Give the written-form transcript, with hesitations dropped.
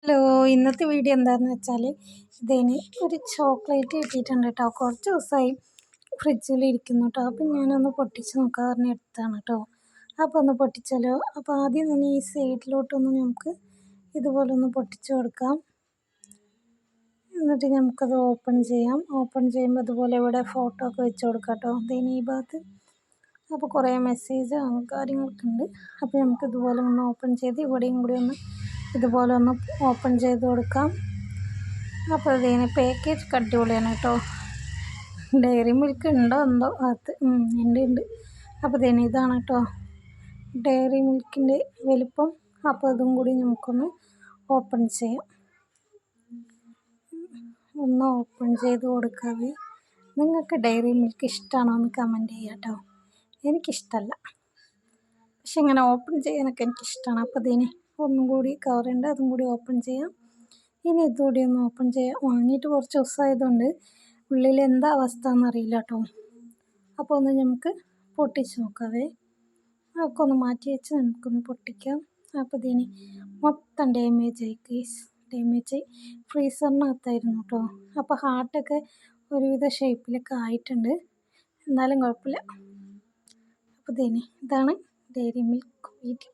Hello, ഇന്നത്തെ video എന്താണെന്ന് വെച്ചാൽ ഇതിന് ഒരു ചോക്ലേറ്റ് കിട്ടിയിട്ടുണ്ട് കേട്ടോ. കുറച്ച് ദിവസമായി ഫ്രിഡ്ജിൽ ഇരിക്കുന്നു കേട്ടോ. അപ്പം ഞാനൊന്ന് പൊട്ടിച്ച് നോക്കാൻ പറഞ്ഞ് എടുത്താണ് കേട്ടോ. അപ്പോൾ ഒന്ന് പൊട്ടിച്ചാലോ. അപ്പോൾ ആദ്യം തന്നെ ഈ സൈഡിലോട്ടൊന്ന് നമുക്ക് ഇതുപോലെ ഒന്ന് പൊട്ടിച്ച് കൊടുക്കാം. എന്നിട്ട് നമുക്കത് ഓപ്പൺ ചെയ്യാം. ഓപ്പൺ ചെയ്യുമ്പോൾ അതുപോലെ ഇവിടെ ഫോട്ടോ ഒക്കെ വെച്ച് കൊടുക്കാം കേട്ടോ. ഇതിന് ഈ ഭാഗത്ത് അപ്പോൾ കുറേ മെസ്സേജ് കാര്യങ്ങളൊക്കെ ഉണ്ട്. അപ്പോൾ നമുക്ക് ഇതുപോലെ ഒന്ന് ഓപ്പൺ ചെയ്ത് ഇവിടെയും കൂടി ഒന്ന് ഇതുപോലെ ഒന്ന് ഓപ്പൺ ചെയ്ത് കൊടുക്കാം. അപ്പോൾ ഇതിന് പാക്കേജ് അടിപൊളിയാണ് കേട്ടോ. ഡയറി മിൽക്ക് ഉണ്ടോ എന്തോ അത് ഉണ്ട്. അപ്പോൾ ഇതിന് ഇതാണ് കേട്ടോ ഡയറി മിൽക്കിൻ്റെ വലിപ്പം. അപ്പോൾ അതും കൂടി നമുക്കൊന്ന് ഓപ്പൺ ചെയ്യാം. ഒന്ന് ഓപ്പൺ ചെയ്ത് കൊടുക്കാതെ. നിങ്ങൾക്ക് ഡയറി മിൽക്ക് ഇഷ്ടമാണോ എന്ന് കമൻറ്റ് ചെയ്യാം കേട്ടോ. എനിക്കിഷ്ടമല്ല, പക്ഷെ ഇങ്ങനെ ഓപ്പൺ ചെയ്യാനൊക്കെ എനിക്കിഷ്ടമാണ്. അപ്പോൾ ഇതിന് ഒന്നും കൂടി കവറുണ്ട്, അതും കൂടി ഓപ്പൺ ചെയ്യാം. ഇനി ഇതുകൂടി ഒന്ന് ഓപ്പൺ ചെയ്യാം. വാങ്ങിയിട്ട് കുറച്ച് ദിവസമായതുകൊണ്ട് ഉള്ളിൽ എന്താ അവസ്ഥ എന്നറിയില്ല കേട്ടോ. അപ്പോൾ ഒന്ന് നമുക്ക് പൊട്ടിച്ച് നോക്കാവേ. അതൊക്കെ ഒന്ന് മാറ്റി വെച്ച് നമുക്കൊന്ന് പൊട്ടിക്കാം. അപ്പോൾ ഇതിന് മൊത്തം ഡാമേജായി ഫ്രീസറിനകത്തായിരുന്നു കേട്ടോ. അപ്പോൾ ഹാർട്ടൊക്കെ ഒരുവിധ ഷേപ്പിലൊക്കെ ആയിട്ടുണ്ട്, എന്നാലും കുഴപ്പമില്ല. അപ്പോൾ ഇതാണ് ഡയറി മിൽക്ക് വീഡിയോ.